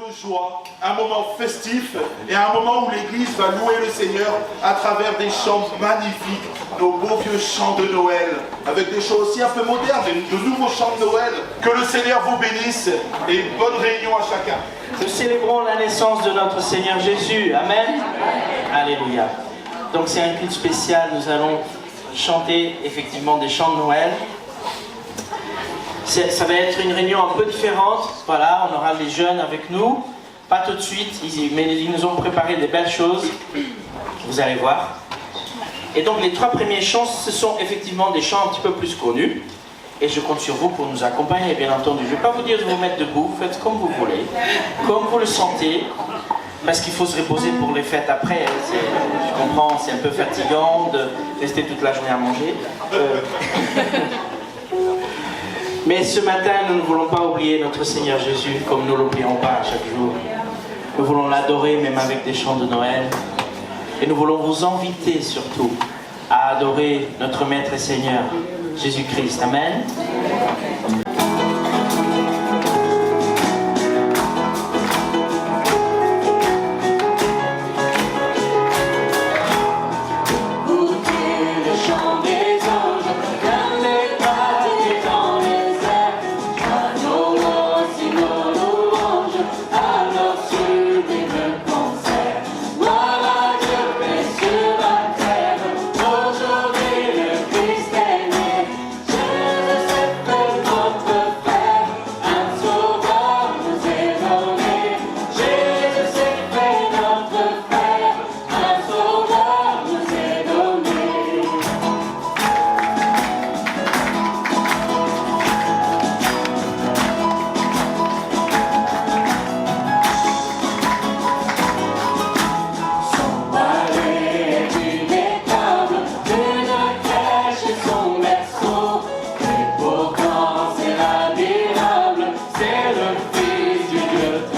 de joie, un moment festif et un moment où l'Église va louer le Seigneur à travers des chants magnifiques, nos beaux vieux chants de Noël, avec des chants aussi un peu modernes, de nouveaux chants de Noël. Que le Seigneur vous bénisse et bonne réunion à chacun. Nous célébrons la naissance de notre Seigneur Jésus. Amen. Alléluia. Donc c'est un culte spécial, nous allons chanter effectivement des chants de Noël. Ça va être une réunion un peu différente. Voilà, on aura les jeunes avec nous. Pas tout de suite, mais ils nous ont préparé des belles choses. Vous allez voir. Et donc les 3 premiers chants, ce sont effectivement des chants un petit peu plus connus. Et je compte sur vous pour nous accompagner, bien entendu. Je ne vais pas vous dire de vous mettre debout, faites comme vous voulez, comme vous le sentez. Parce qu'il faut se reposer pour les fêtes après. Je comprends, c'est un peu fatigant de rester toute la journée à manger. Mais ce matin, nous ne voulons pas oublier notre Seigneur Jésus, comme nous ne l'oublions pas chaque jour. Nous voulons l'adorer, même avec des chants de Noël. Et nous voulons vous inviter surtout à adorer notre Maître et Seigneur, Jésus-Christ. Amen. C'est le Fils du Dieu.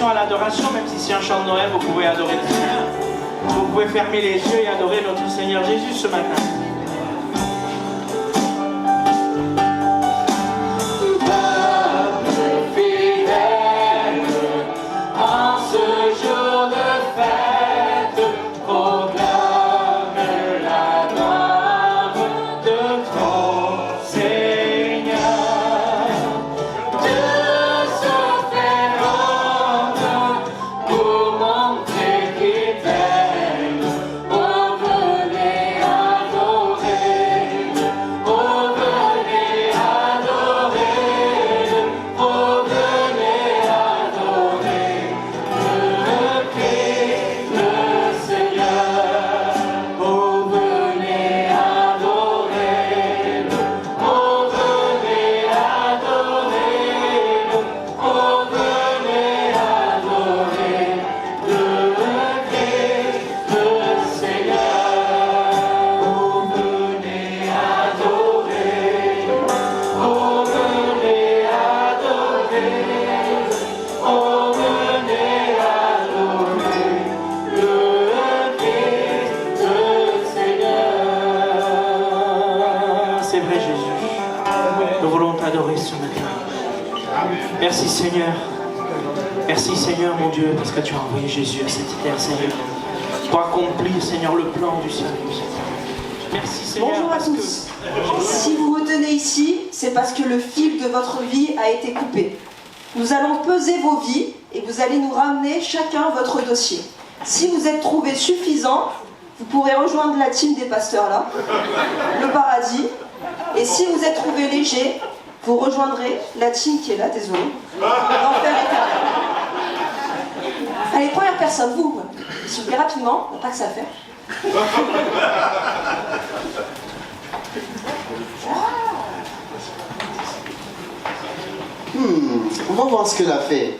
À l'adoration, même si c'est un chant de Noël, vous pouvez adorer le Seigneur. Vous pouvez fermer les yeux et adorer notre Seigneur Jésus ce matin. Merci Seigneur. Merci Seigneur mon Dieu, parce que tu as envoyé Jésus à cette terre, Seigneur, pour accomplir, Seigneur, le plan du salut. Merci Seigneur. Bonjour à tous. Si vous vous tenez ici, c'est parce que le fil de votre vie a été coupé. Nous allons peser vos vies et vous allez nous ramener chacun votre dossier. Si vous êtes trouvé suffisant, vous pourrez rejoindre la team des pasteurs là, le paradis. Et si vous êtes trouvé léger, vous rejoindrez la team qui est là, désolé, l'enfer éternel. Allez, première personne, vous, s'il vous plaît, rapidement, on n'a pas que ça à faire. On va voir ce qu'elle a fait.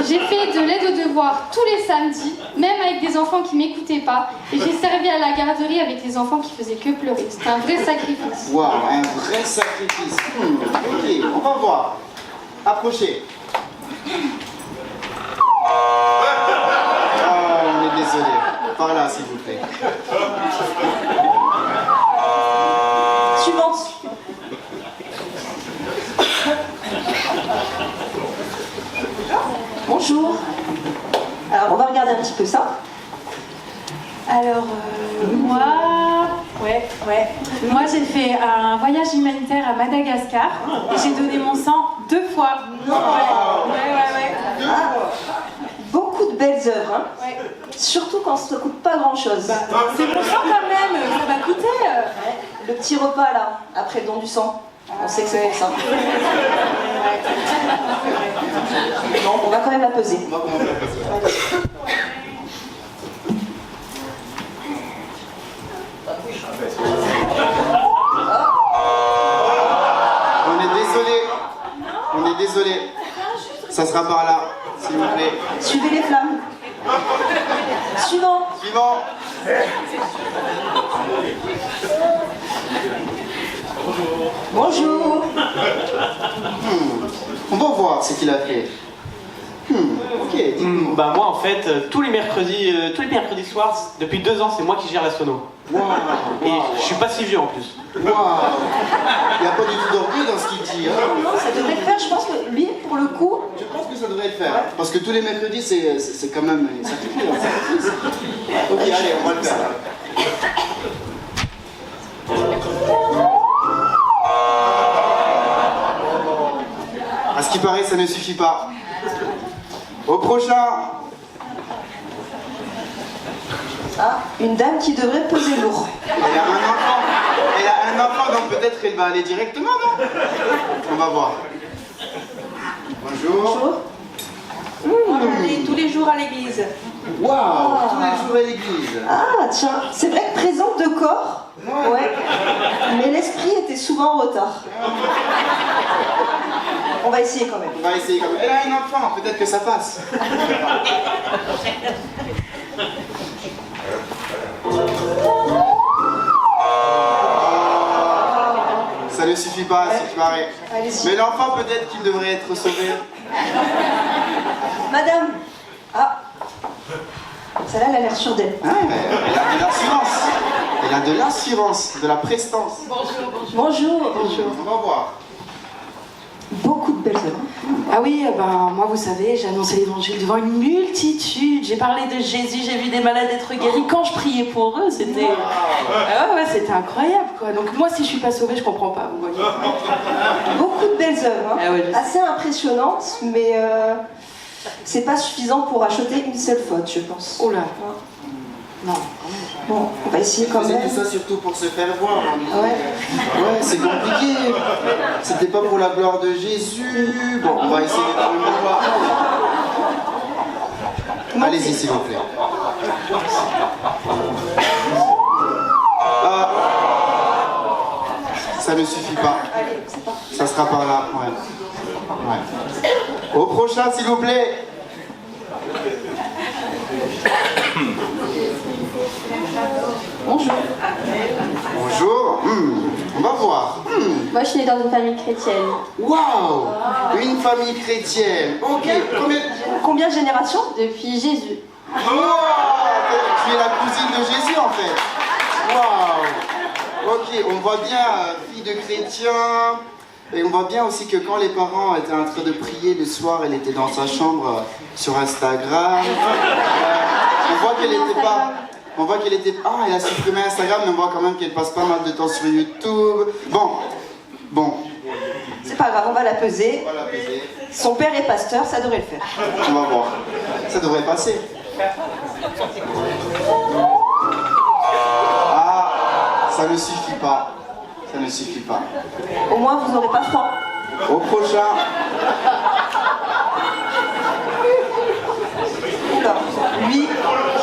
J'ai fait de l'aide aux devoirs tous les samedis, même avec des enfants qui m'écoutaient pas, et j'ai servi à la garderie avec des enfants qui faisaient que pleurer. C'était un vrai sacrifice. Waouh, un vrai sacrifice. Ok, on va voir. Approchez. On est désolé. Par là, s'il vous plaît. Suivante. Bonjour. Alors, on va regarder un petit peu ça. Alors, moi, j'ai fait un voyage humanitaire à Madagascar et j'ai donné mon sang 2 fois. Non. Ouais. Ah, beaucoup de belles œuvres, hein. Ouais. Surtout quand ça ne coûte pas grand-chose. C'est mon sang quand même, ça va coûter. Le petit repas là, après le don du sang, on sait que c'est pour ça. Non, on va quand même la peser. On est désolé. Ça sera par là, s'il vous plaît. Suivez les flammes. Suivant. Bonjour. On va voir ce qu'il a fait. Ok. Bah moi en fait, tous les mercredis soirs, depuis 2 ans, c'est moi qui gère la sono. Et je suis pas si vieux en plus. Waouh. Il n'y a pas du tout d'orgueil dans ce qu'il dit. Hein. Non, ça devrait le faire, je pense que lui, pour le coup... Je pense que ça devrait le faire. Parce que tous les mercredis, c'est quand même un sacrifice. Ok, allez, on va le faire. À ce qui paraît, ça ne suffit pas. Au prochain. Ah, une dame qui devrait peser lourd. Elle a un enfant. Elle a un enfant, donc peut-être elle va aller directement, non? On va voir. Bonjour. Bonjour. On va aller tous les jours à l'église. Waouh, tous les jours à l'église. Ah, tiens, c'est vrai que présente de corps, ouais, mais l'esprit était souvent en retard. On va essayer quand même. On va essayer quand même. Elle a un enfant, peut-être que ça passe. Ça ne suffit pas, si tu paraît. Allez-y. Mais l'enfant, peut-être qu'il devrait être sauvé. Madame. Ah. Celle-là, elle a l'air sûre d'elle. Ah, mais elle a de l'assurance. Elle a de l'assurance, de la prestance. Bonjour. On va voir. Beaucoup de belles œuvres. Ah oui, ben moi vous savez, j'ai annoncé l'évangile devant une multitude. J'ai parlé de Jésus, j'ai vu des malades être guéris. Quand je priais pour eux, c'était... Ah ouais, c'était incroyable quoi. Donc moi si je suis pas sauvée, je comprends pas, vous voyez. Beaucoup de belles œuvres. Hein. Ah ouais, je sais. Assez impressionnantes, mais c'est pas suffisant pour acheter une seule faute, je pense. Oh là. Non. Bon, on va essayer quand Vous même. avez ça surtout pour se faire voir. Ah ouais. Ouais, c'est compliqué. C'était pas pour la gloire de Jésus. Bon, on va essayer de faire le voir. Allez-y, s'il vous plaît. Ah. Ça ne suffit pas. Allez, c'est parti. Ça sera par là. Ouais. Au prochain, s'il vous plaît. Bonjour. Bonjour. On va voir. Moi, je suis née dans une famille chrétienne. Waouh. Une famille chrétienne. Ok. Combien de générations? Depuis Jésus. Oh, tu es la cousine de Jésus en fait. Waouh. Ok, on voit bien, fille de chrétien. Et on voit bien aussi que quand les parents étaient en train de prier le soir, elle était dans sa chambre sur Instagram. On voit qu'elle était pas... On voit qu'elle était... Ah, elle a supprimé Instagram, mais on voit quand même qu'elle passe pas mal de temps sur YouTube. Bon. C'est pas grave, on va la peser. On va la peser. Son père est pasteur, ça devrait le faire. On va voir. Ça devrait passer. Ah, ça ne suffit pas. Ça ne suffit pas. Au moins, vous n'aurez pas froid. Au prochain. Oula, lui,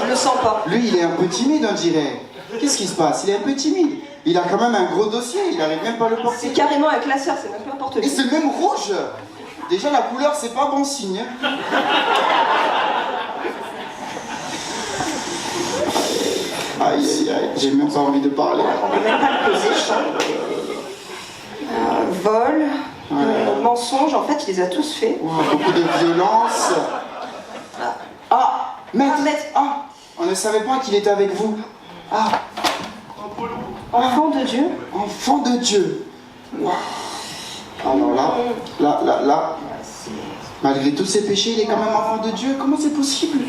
je le sens pas. Lui, il est un peu timide, on dirait. Qu'est-ce qui se passe? Il est un peu timide. Il a quand même un gros dossier, il n'arrive même pas à le porter. C'est carrément un classeur, c'est même pas n'importe Et qui. c'est même rouge. Déjà, la couleur, c'est pas bon signe. Aïe, aïe, aïe, j'ai même pas envie de parler. On peut même pas le peser, je sens. Vol, mensonge, en fait, il les a tous faits. Wow, beaucoup de violence. Ah, maître. Ah, on ne savait pas qu'il était avec vous. Ah, Enfant de Dieu. enfant de Dieu. Wow. Alors là, malgré tous ses péchés, il est quand même enfant de Dieu. Comment c'est possible?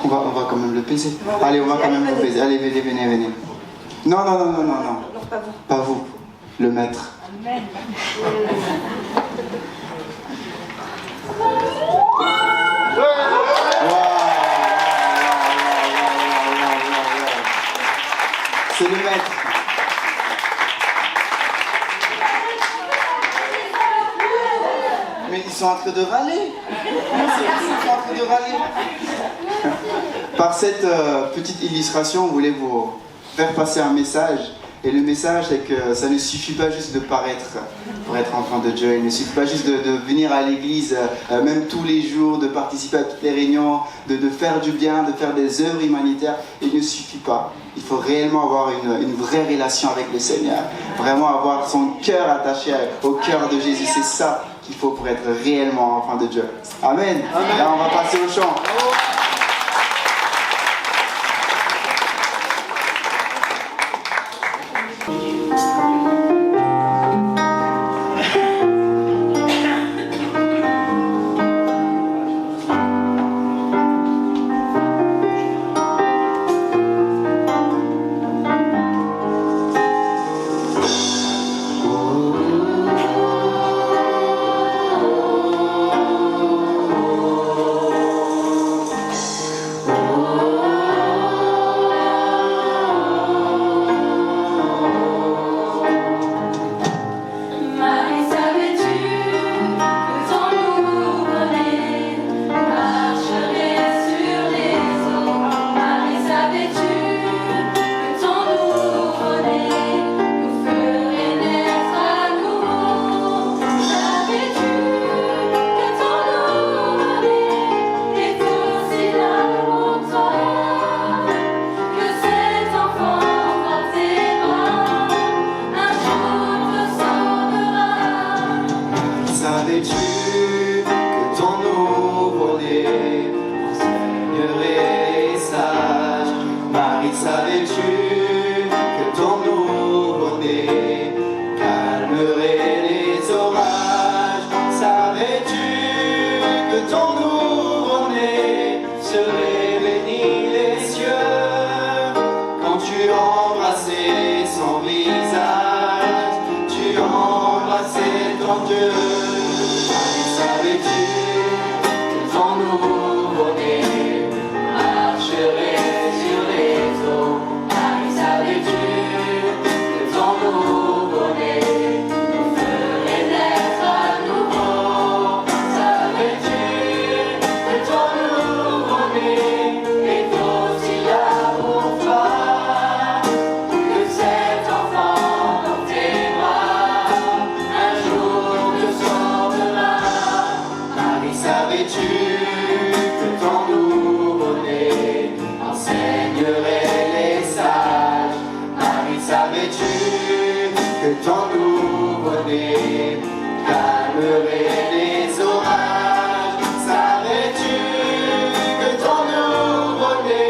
On va quand même le peser. Allez, on va quand même le peser. Allez, venez. Non. Non, pas vous. Pas vous, le maître. C'est le maître. Mais ils sont en train de râler. Comment c'est qu'ils sont en train de râler? Par cette petite illustration, on voulait vous faire passer un message. Et le message, c'est que ça ne suffit pas juste de paraître pour être enfant de Dieu. Il ne suffit pas juste de venir à l'église, même tous les jours, de participer à toutes les réunions, de faire du bien, de faire des œuvres humanitaires. Il ne suffit pas. Il faut réellement avoir une vraie relation avec le Seigneur. Vraiment avoir son cœur attaché au cœur de Jésus. C'est ça qu'il faut pour être réellement enfant de Dieu. Amen. Là, on va passer au chant. Dieu. Marie, savais-tu que ton nouveau-né marcherait sur les eaux? Marie, savais-tu que ton nouveau-né nous ferait naître à nouveau? Savais-tu que ton nouveau-né est aussi là pour toi? Que cet enfant dans tes bras un jour te sauvera. Marie, savais-tu que ton nouveau-né enseignerait les sages? Marie, savais-tu que ton nouveau-né calmerait les orages? Savais-tu que ton nouveau-né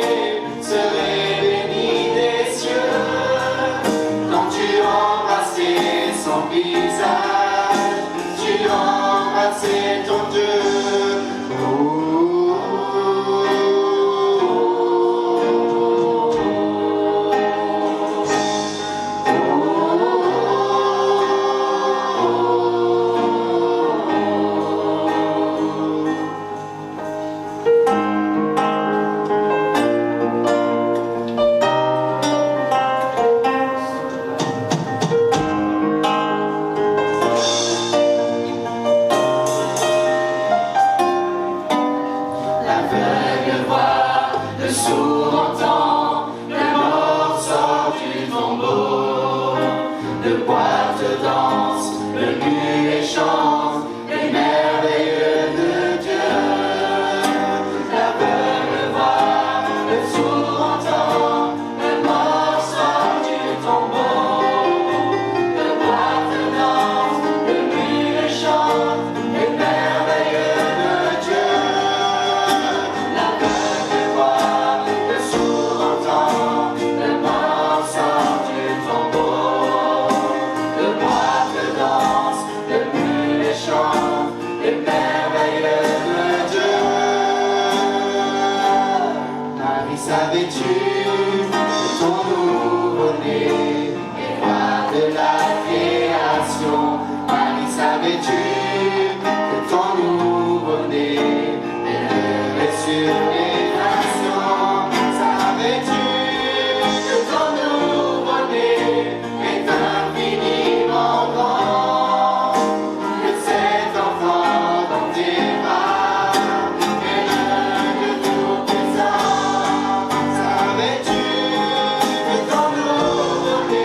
serait béni des cieux quand tu embrassais son visage, tu embrassais ton Dieu? L'aveugle voit, le sourd entend, le mort sort du tombeau. Le poète danse, le muet chante, les merveilleux de Dieu. L'aveugle voit, le sourd entend, le mort sort du tombeau. Le poète danse, le muet chante, les merveilleux de Dieu. L'aveugle voit, le sourd entend, le mort sort du tombeau. Le poète danse, le muet chante, les merveilleux de Dieu. Marie, savais-tu que ton nouveau-né est roi de la création? Marie, savais-tu que ton nouveau-né est le sur les nations? Savais-tu que ton nouveau-né est infiniment grand? Que cet enfant dans tes bras est le Tout-Puissant. Savais-tu que ton nouveau-né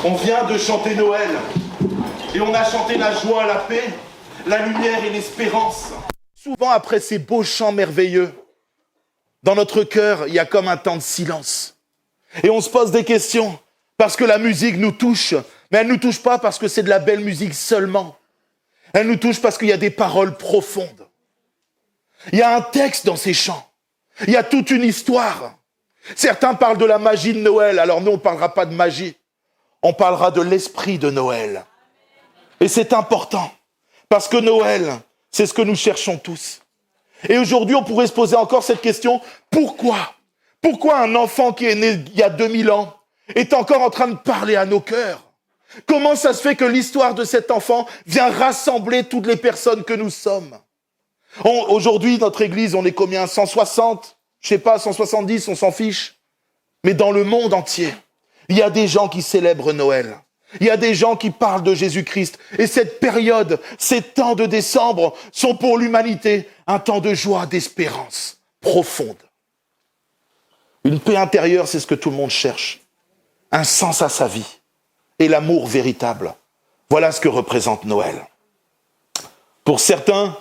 On vient de chanter Noël. Et on a chanté la joie, la paix, la lumière et l'espérance. Souvent, après ces beaux chants merveilleux, dans notre cœur, il y a comme un temps de silence. Et on se pose des questions, parce que la musique nous touche. Mais elle ne nous touche pas parce que c'est de la belle musique seulement. Elle nous touche parce qu'il y a des paroles profondes. Il y a un texte dans ces chants. Il y a toute une histoire. Certains parlent de la magie de Noël. Alors nous, on ne parlera pas de magie. On parlera de l'esprit de Noël. Et c'est important. Parce que Noël, c'est ce que nous cherchons tous. Et aujourd'hui, on pourrait se poser encore cette question. Pourquoi ? Pourquoi un enfant qui est né il y a 2000 ans est encore en train de parler à nos cœurs ? Comment ça se fait que l'histoire de cet enfant vient rassembler toutes les personnes que nous sommes ? Aujourd'hui, notre église, on est combien ? 160 ? Je sais pas, 170, on s'en fiche. Mais dans le monde entier, il y a des gens qui célèbrent Noël. Il y a des gens qui parlent de Jésus-Christ. Et cette période, ces temps de décembre sont pour l'humanité un temps de joie, d'espérance profonde. Une paix intérieure, c'est ce que tout le monde cherche. Un sens à sa vie. Et l'amour véritable. Voilà ce que représente Noël. Pour certains,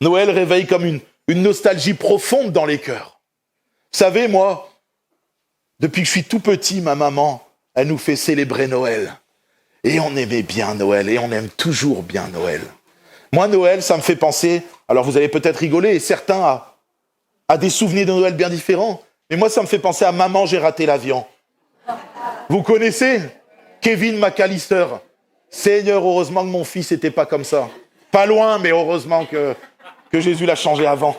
Noël réveille comme une nostalgie profonde dans les cœurs. Vous savez, moi, depuis que je suis tout petit, ma maman, elle nous fait célébrer Noël. Et on aimait bien Noël, et on aime toujours bien Noël. Moi, Noël, ça me fait penser, alors vous allez peut-être rigoler, et certains à des souvenirs de Noël bien différents, mais moi, ça me fait penser à Maman, j'ai raté l'avion. Vous connaissez Kevin McAllister. Seigneur, heureusement que mon fils n'était pas comme ça. Pas loin, mais heureusement que Jésus l'a changé avant.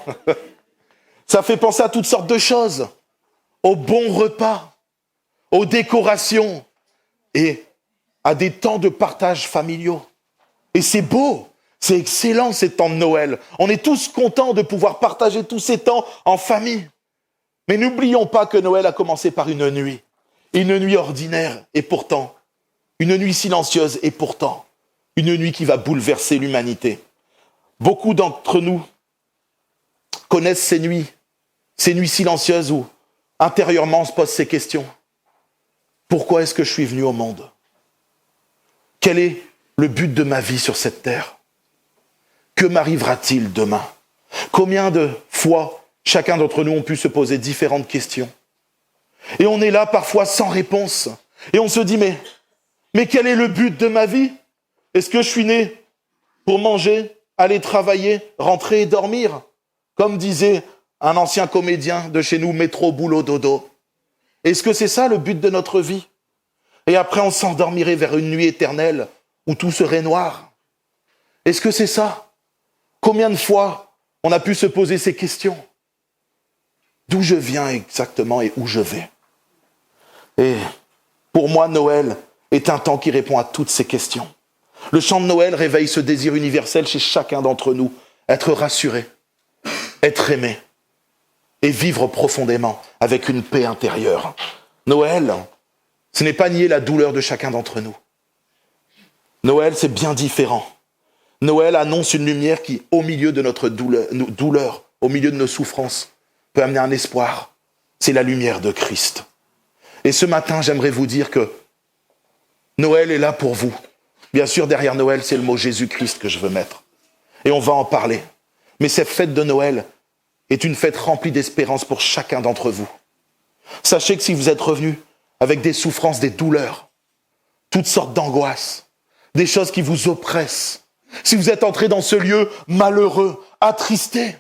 Ça fait penser à toutes sortes de choses. Aux bons repas, aux décorations et à des temps de partage familiaux. Et c'est beau, c'est excellent ces temps de Noël. On est tous contents de pouvoir partager tous ces temps en famille. Mais n'oublions pas que Noël a commencé par une nuit ordinaire et pourtant, une nuit silencieuse et pourtant, une nuit qui va bouleverser l'humanité. Beaucoup d'entre nous connaissent ces nuits silencieuses où intérieurement on se pose ces questions. Pourquoi est-ce que je suis venu au monde ? Quel est le but de ma vie sur cette terre ? Que m'arrivera-t-il demain ? Combien de fois chacun d'entre nous a pu se poser différentes questions ? Et on est là parfois sans réponse. Et on se dit, mais quel est le but de ma vie ? Est-ce que je suis né pour manger, aller travailler, rentrer et dormir ? Comme disait un ancien comédien de chez nous, métro, boulot, dodo. Est-ce que c'est ça le but de notre vie ? Et après on s'endormirait vers une nuit éternelle où tout serait noir. Est-ce que c'est ça ? Combien de fois on a pu se poser ces questions ? D'où je viens exactement et où je vais ? Et pour moi, Noël est un temps qui répond à toutes ces questions. Le chant de Noël réveille ce désir universel chez chacun d'entre nous, être rassuré, être aimé et vivre profondément avec une paix intérieure. Noël, ce n'est pas nier la douleur de chacun d'entre nous. Noël, c'est bien différent. Noël annonce une lumière qui, au milieu de notre douleur, au milieu de nos souffrances, peut amener un espoir. C'est la lumière de Christ. Et ce matin, j'aimerais vous dire que Noël est là pour vous. Bien sûr, derrière Noël, c'est le mot Jésus-Christ que je veux mettre. Et on va en parler. Mais cette fête de Noël est une fête remplie d'espérance pour chacun d'entre vous. Sachez que si vous êtes revenus avec des souffrances, des douleurs, toutes sortes d'angoisses, des choses qui vous oppressent, si vous êtes entrés dans ce lieu malheureux, attristé,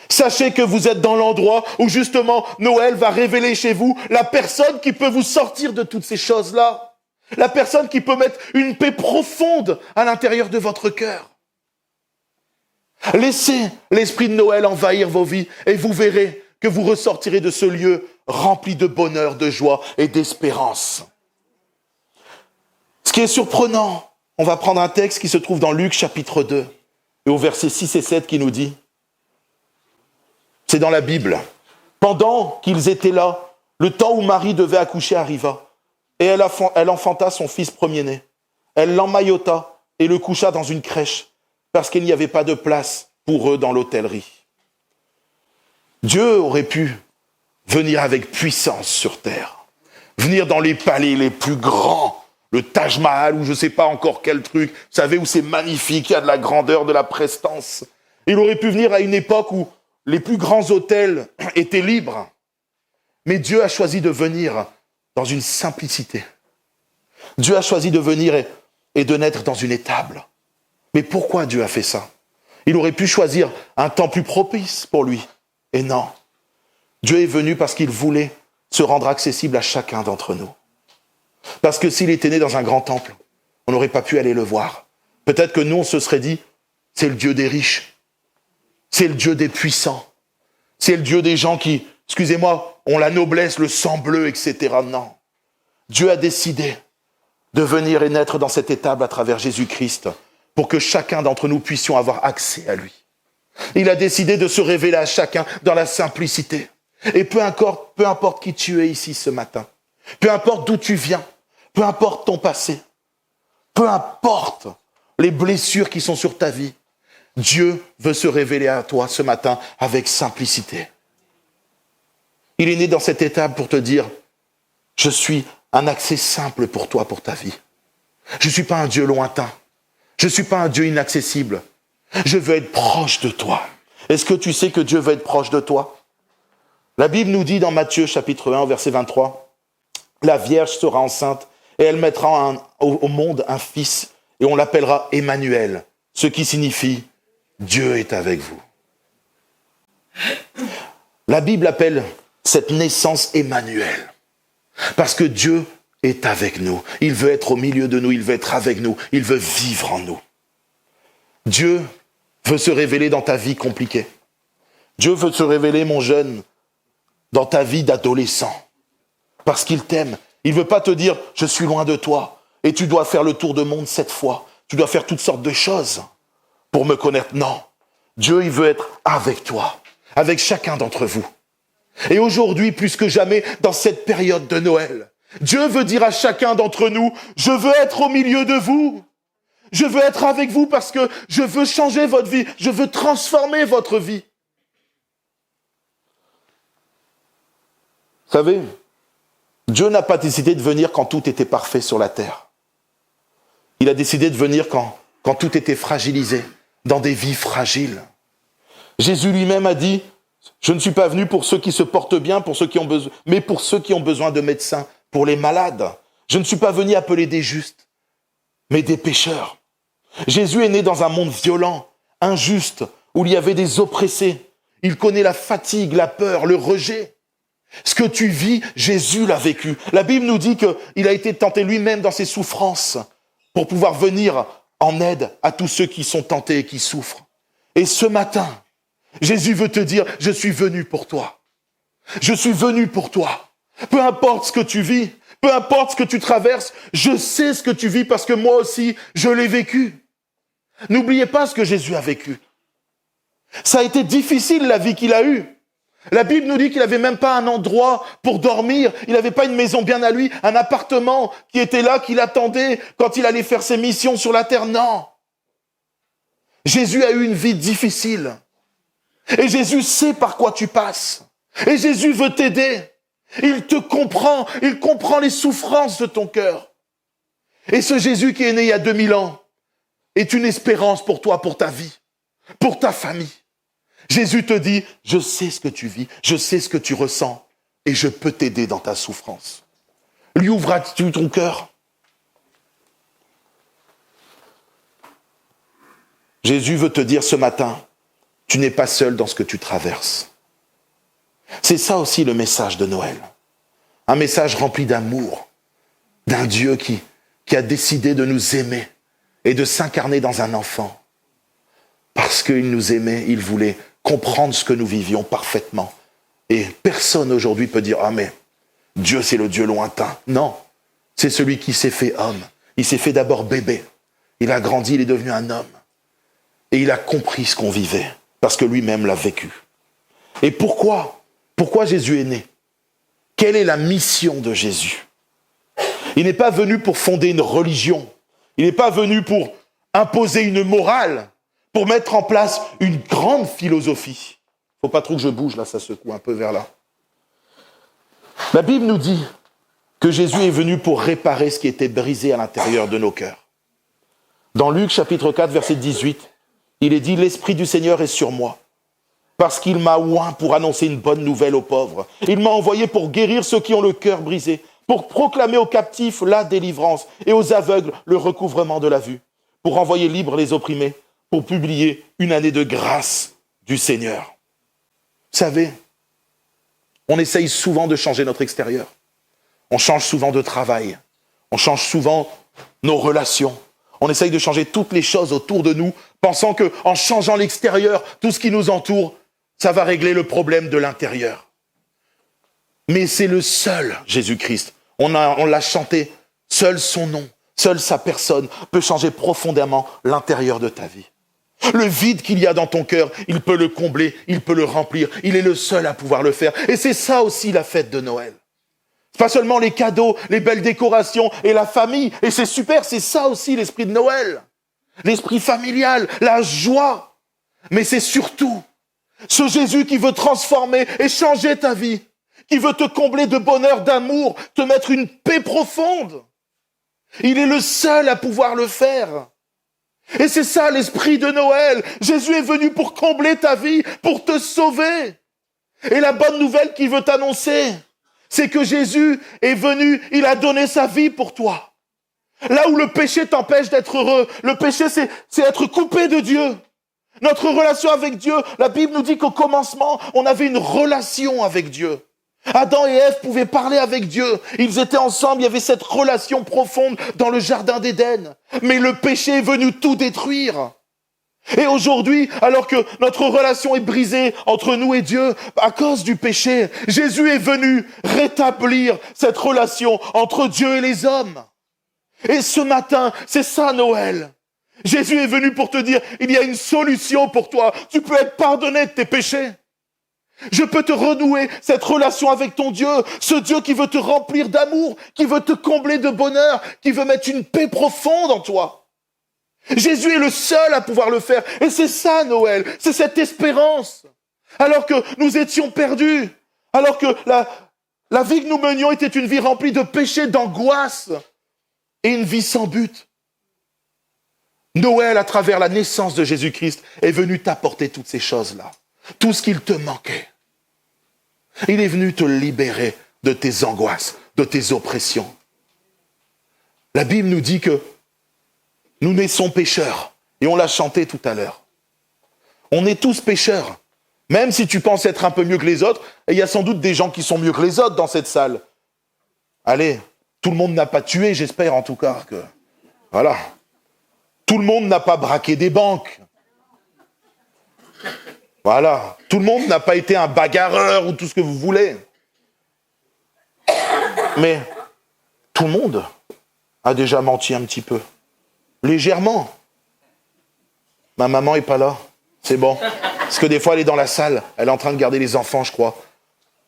sachez que vous êtes dans l'endroit où justement Noël va révéler chez vous la personne qui peut vous sortir de toutes ces choses-là. La personne qui peut mettre une paix profonde à l'intérieur de votre cœur. Laissez l'esprit de Noël envahir vos vies et vous verrez que vous ressortirez de ce lieu rempli de bonheur, de joie et d'espérance. Ce qui est surprenant, on va prendre un texte qui se trouve dans Luc chapitre 2 et au verset 6 et 7 qui nous dit, c'est dans la Bible, pendant qu'ils étaient là, le temps où Marie devait accoucher arriva et elle enfanta son fils premier-né. Elle l'emmaillota et le coucha dans une crèche parce qu'il n'y avait pas de place pour eux dans l'hôtellerie. Dieu aurait pu venir avec puissance sur terre. venir dans les palais les plus grands, le Taj Mahal ou je ne sais pas encore quel truc, vous savez, où c'est magnifique, il y a de la grandeur, de la prestance. Il aurait pu venir à une époque où les plus grands hôtels étaient libres. Mais Dieu a choisi de venir dans une simplicité. Dieu a choisi de venir et de naître dans une étable. Mais pourquoi Dieu a fait ça? Il aurait pu choisir un temps plus propice pour lui. Et non. Dieu est venu parce qu'il voulait se rendre accessible à chacun d'entre nous. Parce que s'il était né dans un grand temple, on n'aurait pas pu aller le voir. Peut-être que nous, on se serait dit, c'est le Dieu des riches. C'est le Dieu des puissants. C'est le Dieu des gens qui, excusez-moi, ont la noblesse, le sang bleu, etc. Non. Dieu a décidé de venir et naître dans cette étable à travers Jésus-Christ pour que chacun d'entre nous puissions avoir accès à lui. Il a décidé de se révéler à chacun dans la simplicité. Et peu importe qui tu es ici ce matin, peu importe d'où tu viens, peu importe ton passé, peu importe les blessures qui sont sur ta vie, Dieu veut se révéler à toi ce matin avec simplicité. Il est né dans cette étape pour te dire, je suis un accès simple pour toi, pour ta vie. Je ne suis pas un Dieu lointain. Je ne suis pas un Dieu inaccessible. Je veux être proche de toi. Est-ce que tu sais que Dieu veut être proche de toi? La Bible nous dit dans Matthieu chapitre 1, verset 23, « La Vierge sera enceinte et elle mettra au monde un fils et on l'appellera Emmanuel, ce qui signifie « Dieu est avec vous ». La Bible appelle cette naissance Emmanuel parce que Dieu est avec nous. Il veut être au milieu de nous, il veut être avec nous, il veut vivre en nous. Dieu veut se révéler dans ta vie compliquée. Dieu veut se révéler, mon jeune, dans ta vie d'adolescent. Parce qu'il t'aime. Il ne veut pas te dire, je suis loin de toi et tu dois faire le tour du monde 7 fois. Tu dois faire toutes sortes de choses pour me connaître. Non. Dieu, il veut être avec toi, avec chacun d'entre vous. Et aujourd'hui, plus que jamais, dans cette période de Noël, Dieu veut dire à chacun d'entre nous, je veux être au milieu de vous. Je veux être avec vous parce que je veux changer votre vie. Je veux transformer votre vie. Vous savez, Dieu n'a pas décidé de venir quand tout était parfait sur la terre. Il a décidé de venir quand tout était fragilisé, dans des vies fragiles. Jésus lui-même a dit, je ne suis pas venu pour ceux qui se portent bien, pour ceux qui ont besoin, mais pour ceux qui ont besoin de médecins, pour les malades. Je ne suis pas venu appeler des justes, mais des pécheurs. Jésus est né dans un monde violent, injuste, où il y avait des oppressés. Il connaît la fatigue, la peur, le rejet. Ce que tu vis, Jésus l'a vécu. La Bible nous dit qu'il a été tenté lui-même dans ses souffrances pour pouvoir venir en aide à tous ceux qui sont tentés et qui souffrent. Et ce matin, Jésus veut te dire, je suis venu pour toi. Je suis venu pour toi. Peu importe ce que tu vis, peu importe ce que tu traverses, je sais ce que tu vis parce que moi aussi, je l'ai vécu. N'oubliez pas ce que Jésus a vécu. Ça a été difficile la vie qu'il a eue. La Bible nous dit qu'il n'avait même pas un endroit pour dormir. Il n'avait pas une maison bien à lui, un appartement qui était là, qui l'attendait quand il allait faire ses missions sur la terre. Non. Jésus a eu une vie difficile. Et Jésus sait par quoi tu passes. Et Jésus veut t'aider. Il te comprend. Il comprend les souffrances de ton cœur. Et ce Jésus qui est né il y a 2000 ans est une espérance pour toi, pour ta vie, pour ta famille. Jésus te dit, je sais ce que tu vis, je sais ce que tu ressens, et je peux t'aider dans ta souffrance. Lui ouvras-tu ton cœur? Jésus veut te dire ce matin, tu n'es pas seul dans ce que tu traverses. C'est ça aussi le message de Noël. Un message rempli d'amour, d'un Dieu qui a décidé de nous aimer et de s'incarner dans un enfant. Parce qu'il nous aimait, il voulait comprendre ce que nous vivions parfaitement. Et personne aujourd'hui peut dire « Ah mais Dieu c'est le Dieu lointain ». Non, c'est celui qui s'est fait homme. Il s'est fait d'abord bébé. Il a grandi, il est devenu un homme. Et il a compris ce qu'on vivait, parce que lui-même l'a vécu. Et pourquoi Jésus est né? Quelle est la mission de Jésus? Il n'est pas venu pour fonder une religion. Il n'est pas venu pour imposer une morale, pour mettre en place une grande philosophie. Faut pas trop que je bouge, là, ça secoue un peu vers là. La Bible nous dit que Jésus est venu pour réparer ce qui était brisé à l'intérieur de nos cœurs. Dans Luc chapitre 4, verset 18, il est dit « L'Esprit du Seigneur est sur moi, parce qu'il m'a oint pour annoncer une bonne nouvelle aux pauvres. Il m'a envoyé pour guérir ceux qui ont le cœur brisé, pour proclamer aux captifs la délivrance et aux aveugles le recouvrement de la vue, pour envoyer libres les opprimés, pour publier une année de grâce du Seigneur. » Vous savez, on essaye souvent de changer notre extérieur. On change souvent de travail. On change souvent nos relations. On essaye de changer toutes les choses autour de nous, pensant qu'en changeant l'extérieur, tout ce qui nous entoure, ça va régler le problème de l'intérieur. Mais c'est le seul Jésus-Christ. On l'a chanté, seul son nom, seule sa personne peut changer profondément l'intérieur de ta vie. Le vide qu'il y a dans ton cœur, il peut le combler, il peut le remplir. Il est le seul à pouvoir le faire. Et c'est ça aussi la fête de Noël. C'est pas seulement les cadeaux, les belles décorations et la famille. Et c'est super, c'est ça aussi l'esprit de Noël. L'esprit familial, la joie. Mais c'est surtout ce Jésus qui veut transformer et changer ta vie, qui veut te combler de bonheur, d'amour, te mettre une paix profonde. Il est le seul à pouvoir le faire. Et c'est ça l'esprit de Noël. Jésus est venu pour combler ta vie, pour te sauver. Et la bonne nouvelle qu'il veut t'annoncer, c'est que Jésus est venu, il a donné sa vie pour toi. Là où le péché t'empêche d'être heureux, le péché c'est être coupé de Dieu. Notre relation avec Dieu, la Bible nous dit qu'au commencement, on avait une relation avec Dieu. Adam et Ève pouvaient parler avec Dieu. Ils étaient ensemble, il y avait cette relation profonde dans le jardin d'Éden. Mais le péché est venu tout détruire. Et aujourd'hui, alors que notre relation est brisée entre nous et Dieu à cause du péché, Jésus est venu rétablir cette relation entre Dieu et les hommes. Et ce matin, c'est ça Noël. Jésus est venu pour te dire, il y a une solution pour toi. Tu peux être pardonné de tes péchés. Je peux te renouer cette relation avec ton Dieu, ce Dieu qui veut te remplir d'amour, qui veut te combler de bonheur, qui veut mettre une paix profonde en toi. Jésus est le seul à pouvoir le faire. Et c'est ça Noël, c'est cette espérance. Alors que nous étions perdus, alors que la vie que nous menions était une vie remplie de péchés, d'angoisse et une vie sans but. Noël, à travers la naissance de Jésus-Christ, est venu t'apporter toutes ces choses-là. Tout ce qu'il te manquait. Il est venu te libérer de tes angoisses, de tes oppressions. La Bible nous dit que nous naissons pécheurs. Et on l'a chanté tout à l'heure. On est tous pécheurs. Même si tu penses être un peu mieux que les autres, et il y a sans doute des gens qui sont mieux que les autres dans cette salle. Allez, tout le monde n'a pas tué, j'espère en tout cas. Voilà. Tout le monde n'a pas braqué des banques. Voilà. Tout le monde n'a pas été un bagarreur ou tout ce que vous voulez. Mais tout le monde a déjà menti un petit peu. Légèrement. Ma maman est pas là. C'est bon. Parce que des fois, elle est dans la salle. Elle est en train de garder les enfants, je crois.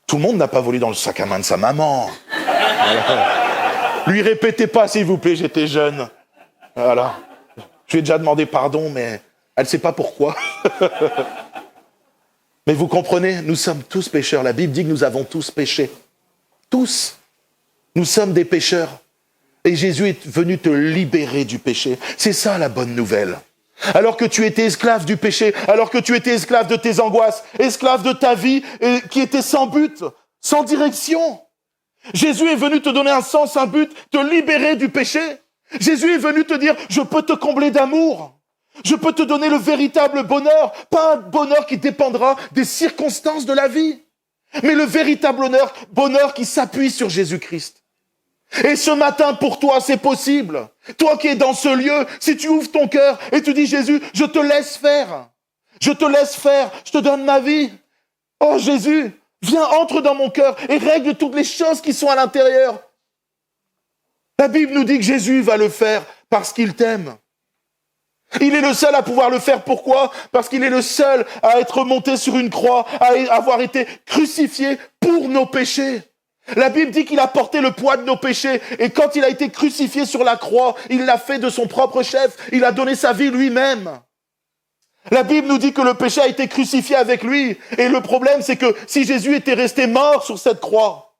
Tout le monde n'a pas volé dans le sac à main de sa maman. Voilà. Lui répétez pas, s'il vous plaît, j'étais jeune. Voilà. Je lui ai déjà demandé pardon, mais elle ne sait pas pourquoi. Mais vous comprenez, nous sommes tous pécheurs. La Bible dit que nous avons tous péché. Tous. Nous sommes des pécheurs. Et Jésus est venu te libérer du péché. C'est ça la bonne nouvelle. Alors que tu étais esclave du péché, alors que tu étais esclave de tes angoisses, esclave de ta vie qui était sans but, sans direction. Jésus est venu te donner un sens, un but, te libérer du péché. Jésus est venu te dire, je peux te combler d'amour. Je peux te donner le véritable bonheur, pas un bonheur qui dépendra des circonstances de la vie, mais le véritable bonheur qui s'appuie sur Jésus-Christ. Et ce matin, pour toi, c'est possible. Toi qui es dans ce lieu, si tu ouvres ton cœur et tu dis, Jésus, je te laisse faire. Je te laisse faire, je te donne ma vie. Oh Jésus, viens, entre dans mon cœur et règle toutes les choses qui sont à l'intérieur. La Bible nous dit que Jésus va le faire parce qu'il t'aime. Il est le seul à pouvoir le faire. Pourquoi ? Parce qu'il est le seul à être monté sur une croix, à avoir été crucifié pour nos péchés. La Bible dit qu'il a porté le poids de nos péchés. Et quand il a été crucifié sur la croix, il l'a fait de son propre chef. Il a donné sa vie lui-même. La Bible nous dit que le péché a été crucifié avec lui. Et le problème, c'est que si Jésus était resté mort sur cette croix,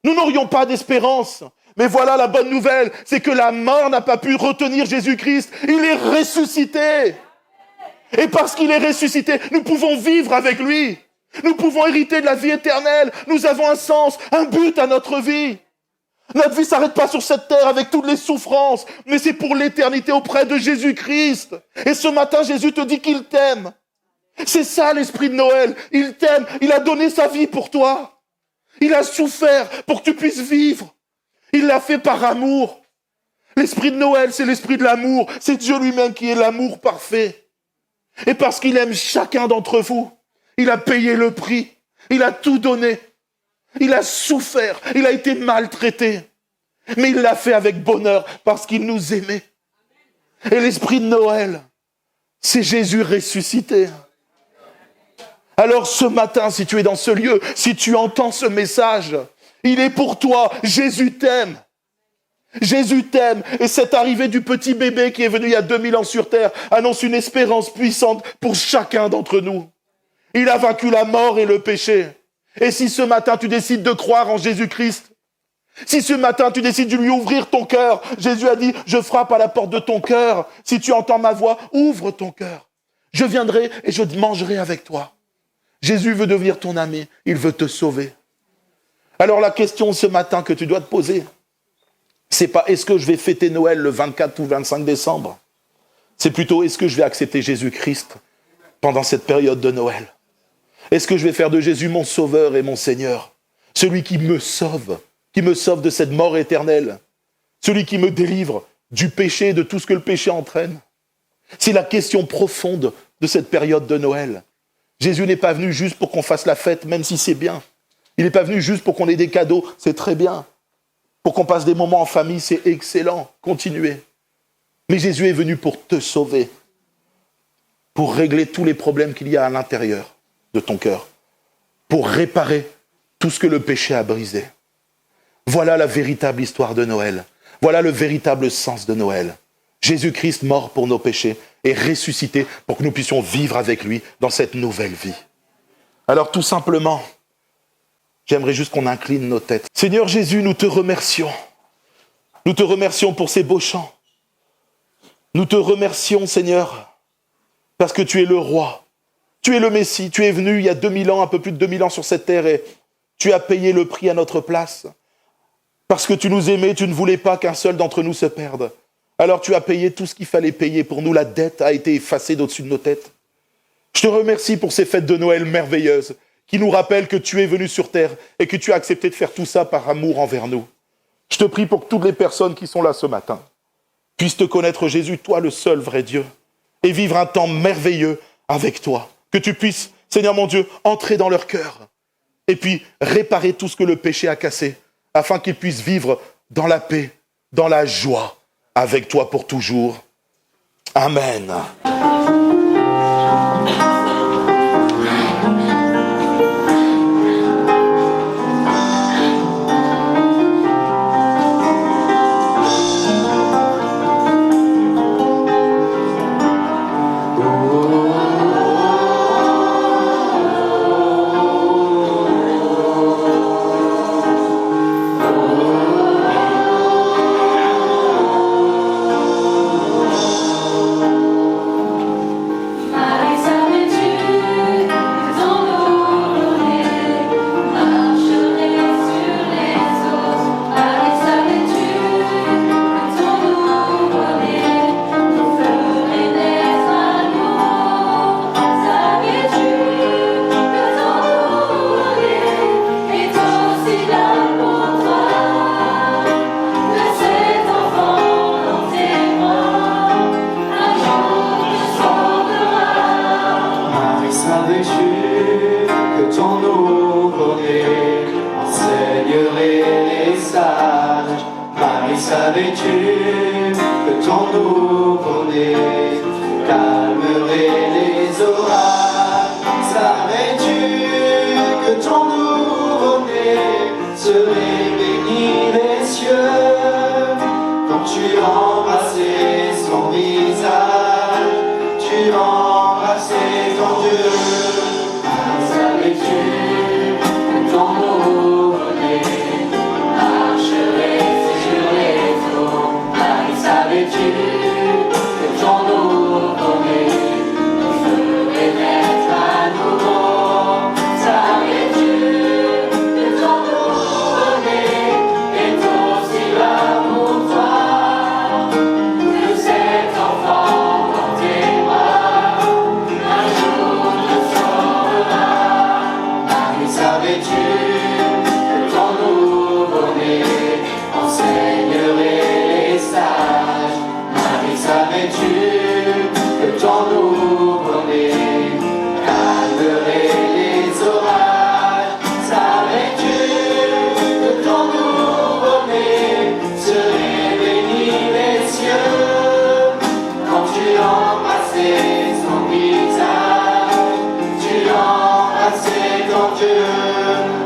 Nous n'aurions pas d'espérance. Mais voilà la bonne nouvelle, c'est que la mort n'a pas pu retenir Jésus-Christ. Il est ressuscité. Et parce qu'il est ressuscité, nous pouvons vivre avec lui. Nous pouvons hériter de la vie éternelle. Nous avons un sens, un but à notre vie. Notre vie ne s'arrête pas sur cette terre avec toutes les souffrances, mais c'est pour l'éternité auprès de Jésus-Christ. Et ce matin, Jésus te dit qu'il t'aime. C'est ça l'esprit de Noël. Il t'aime. Il a donné sa vie pour toi. Il a souffert pour que tu puisses vivre. Il l'a fait par amour. L'esprit de Noël, c'est l'esprit de l'amour. C'est Dieu lui-même qui est l'amour parfait. Et parce qu'il aime chacun d'entre vous, il a payé le prix. Il a tout donné. Il a souffert. Il a été maltraité. Mais il l'a fait avec bonheur parce qu'il nous aimait. Et l'esprit de Noël, c'est Jésus ressuscité. Alors ce matin, si tu es dans ce lieu, si tu entends ce message, il est pour toi. Jésus t'aime. Jésus t'aime. Et cette arrivée du petit bébé qui est venu il y a 2000 ans sur terre annonce une espérance puissante pour chacun d'entre nous. Il a vaincu la mort et le péché. Et si ce matin tu décides de croire en Jésus-Christ, si ce matin tu décides de lui ouvrir ton cœur, Jésus a dit, je frappe à la porte de ton cœur. Si tu entends ma voix, ouvre ton cœur. Je viendrai et je mangerai avec toi. Jésus veut devenir ton ami, il veut te sauver. Alors la question ce matin que tu dois te poser, c'est pas est-ce que je vais fêter Noël le 24 ou 25 décembre. C'est plutôt est-ce que je vais accepter Jésus-Christ pendant cette période de Noël. Est-ce que je vais faire de Jésus mon sauveur et mon Seigneur, celui qui me sauve de cette mort éternelle, celui qui me délivre du péché, de tout ce que le péché entraîne. C'est la question profonde de cette période de Noël. Jésus n'est pas venu juste pour qu'on fasse la fête, même si c'est bien. Il n'est pas venu juste pour qu'on ait des cadeaux, c'est très bien. Pour qu'on passe des moments en famille, c'est excellent, continuez. Mais Jésus est venu pour te sauver, pour régler tous les problèmes qu'il y a à l'intérieur de ton cœur, pour réparer tout ce que le péché a brisé. Voilà la véritable histoire de Noël. Voilà le véritable sens de Noël. Jésus-Christ mort pour nos péchés et ressuscité pour que nous puissions vivre avec lui dans cette nouvelle vie. Alors tout simplement, j'aimerais juste qu'on incline nos têtes. Seigneur Jésus, nous te remercions. Nous te remercions pour ces beaux chants. Nous te remercions, Seigneur, parce que tu es le roi. Tu es le Messie. Tu es venu il y a 2000 ans, un peu plus de 2000 ans sur cette terre et tu as payé le prix à notre place. Parce que tu nous aimais, tu ne voulais pas qu'un seul d'entre nous se perde. Alors tu as payé tout ce qu'il fallait payer pour nous. La dette a été effacée d'au-dessus de nos têtes. Je te remercie pour ces fêtes de Noël merveilleuses qui nous rappellent que tu es venu sur terre et que tu as accepté de faire tout ça par amour envers nous. Je te prie pour que toutes les personnes qui sont là ce matin puissent te connaître, Jésus, toi le seul vrai Dieu, et vivre un temps merveilleux avec toi. Que tu puisses, Seigneur mon Dieu, entrer dans leur cœur et puis réparer tout ce que le péché a cassé, afin qu'ils puissent vivre dans la paix, dans la joie, avec toi pour toujours. Amen. savais-tu que ton nouveau-né enseignerait les sages? Marie, savais-tu que ton nouveau-né calmerait les orages? Savais-tu que ton nouveau-né serait béni des cieux? Quand tu embrassais son visage, tu embrassais ton Dieu.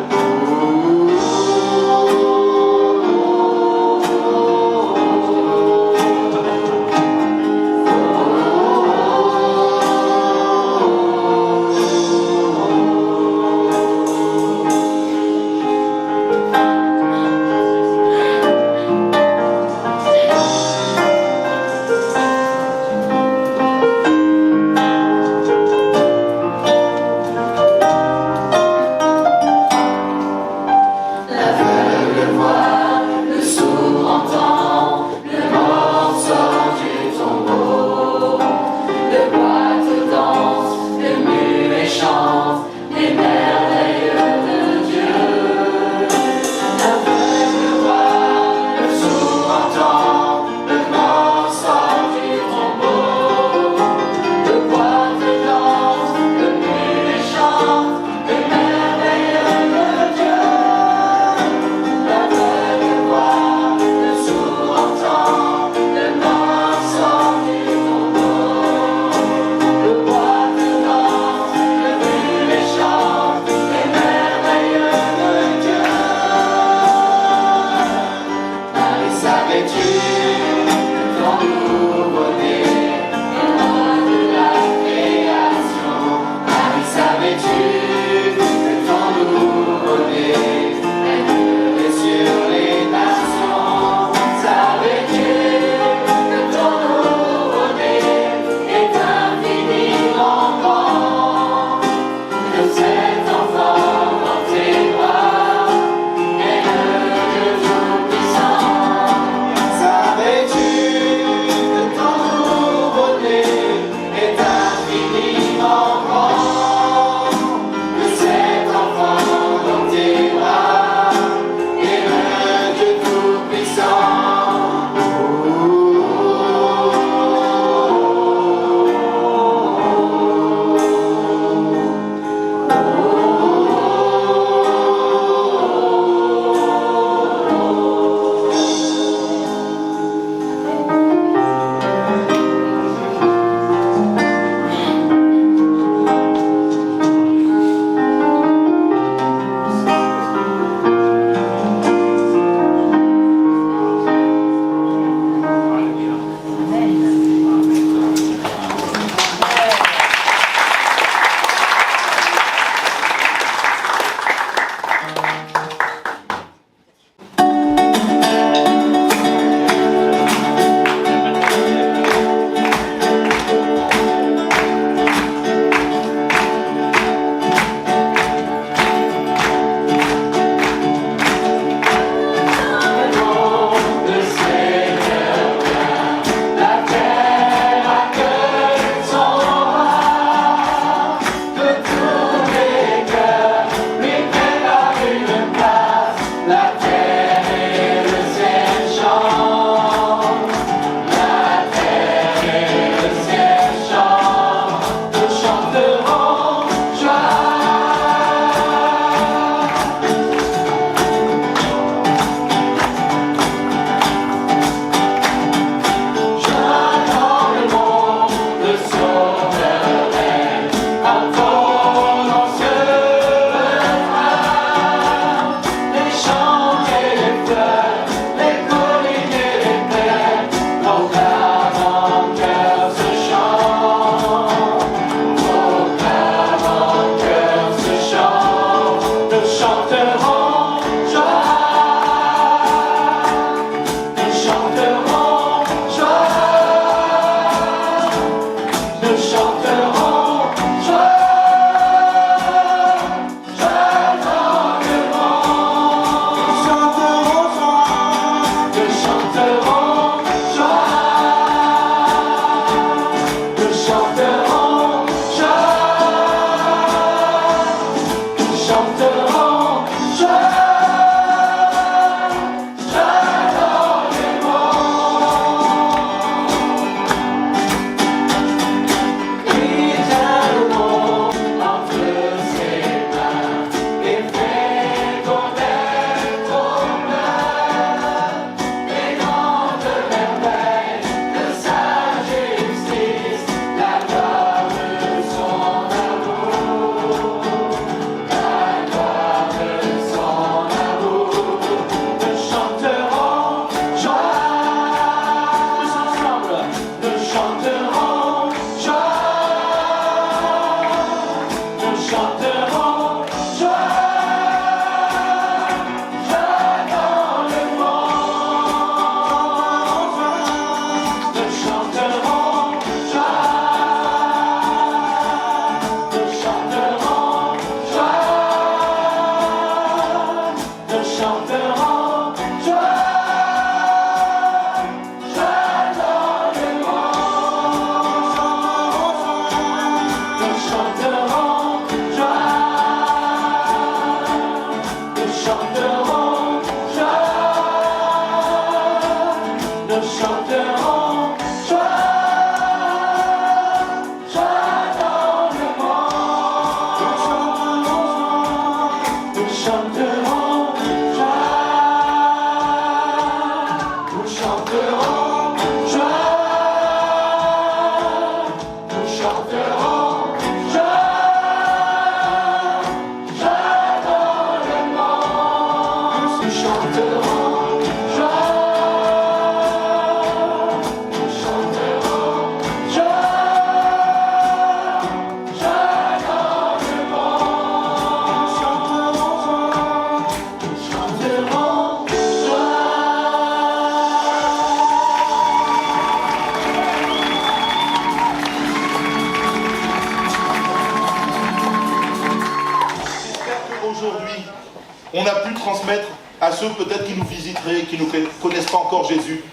on a pu transmettre à ceux peut-être qui nous visiteraient, qui ne connaissent pas encore Jésus,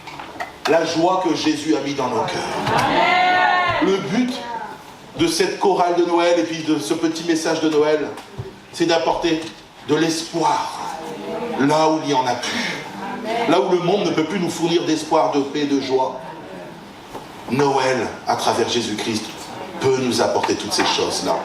la joie que Jésus a mis dans nos cœurs. Le but de cette chorale de Noël et puis de ce petit message de Noël, c'est d'apporter de l'espoir là où il n'y en a plus. Là où le monde ne peut plus nous fournir d'espoir, de paix, de joie. Noël, à travers Jésus-Christ, peut nous apporter toutes ces choses-là.